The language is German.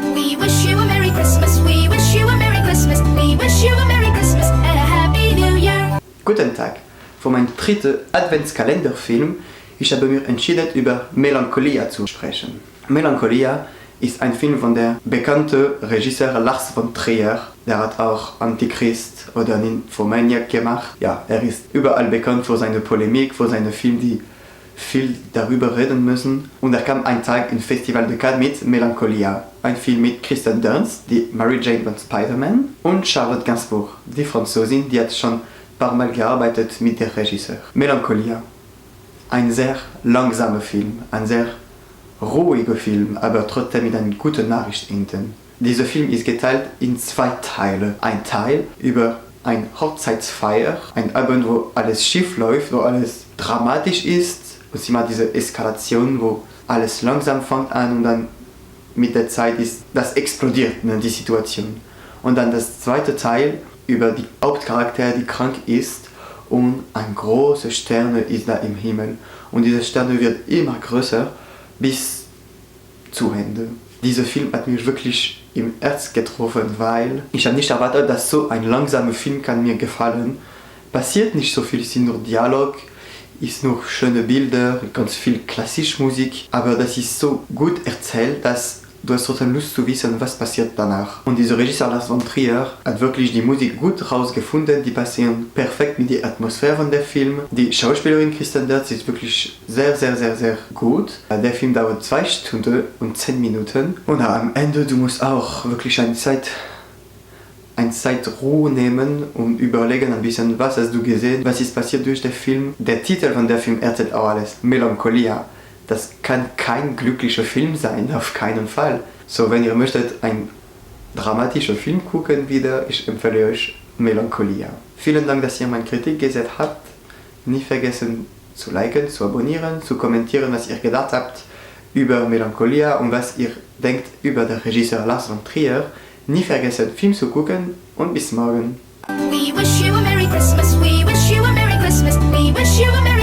We wish you a Merry Christmas, we wish you a Merry Christmas, we wish you a Merry Christmas and a Happy New Year. Guten Tag. Für meinen dritten Adventskalenderfilm ich habe mir entschieden, über Melancholia zu sprechen. Melancholia ist ein Film von der bekannten Regisseur Lars von Trier. Der hat auch Antichrist oder Nymphomaniac gemacht. Ja, er ist überall bekannt für seine Polemik, für seine Filme, die viel darüber reden müssen. Und er kam einen Tag im Festival de Cannes mit Melancholia. Ein Film mit Kristen Dunst, die Mary Jane von Spider-Man, und Charlotte Gainsbourg, die Französin, die hat schon ein paar Mal gearbeitet mit dem Regisseur. Melancholia. Ein sehr langsamer Film, ein sehr ruhiger Film, aber trotzdem mit einer guten Nachricht hinten. Dieser Film ist geteilt in 2 Teile. Ein Teil über eine Hochzeitsfeier, ein Abend, wo alles schief läuft, wo alles dramatisch ist. Und es ist immer diese Eskalation, wo alles langsam fängt an und dann mit der Zeit ist das explodiert, ne, die Situation. Und dann das zweite Teil über die Hauptcharakter, die krank ist. Und ein großer Stern ist da im Himmel. Und dieser Stern wird immer größer bis zu Ende. Dieser Film hat mich wirklich im Herz getroffen, weil ich habe nicht erwartet, dass so ein langsamer Film kann mir gefallen. Passiert nicht so viel, es ist nur Dialog, ist nur schöne Bilder, ganz viel klassische Musik. Aber das ist so gut erzählt, dass du hast trotzdem Lust zu wissen, was passiert danach. Und dieser Regisseur Lars von Trier hat wirklich die Musik gut rausgefunden, die passieren perfekt mit der Atmosphäre von dem Film. Die Schauspielerin Kristen Dunst ist wirklich sehr, sehr, sehr, sehr gut. Der Film dauert 2 Stunden und 10 Minuten. Und am Ende, du musst auch wirklich eine Zeit Ruhe nehmen und überlegen ein bisschen, was hast du gesehen, was ist passiert durch den Film. Der Titel von dem Film erzählt auch alles, Melancholia. Das kann kein glücklicher Film sein, auf keinen Fall. So, wenn ihr möchtet einen dramatischen Film gucken wieder, ich empfehle euch Melancholia. Vielen Dank, dass ihr meine Kritik gesehen habt. Nicht vergessen zu liken, zu abonnieren, zu kommentieren, was ihr gedacht habt über Melancholia und was ihr denkt über den Regisseur Lars von Trier. Nie vergessen, Film zu gucken und bis morgen. We wish you a Merry Christmas, we wish you a Merry Christmas, we wish you a Merry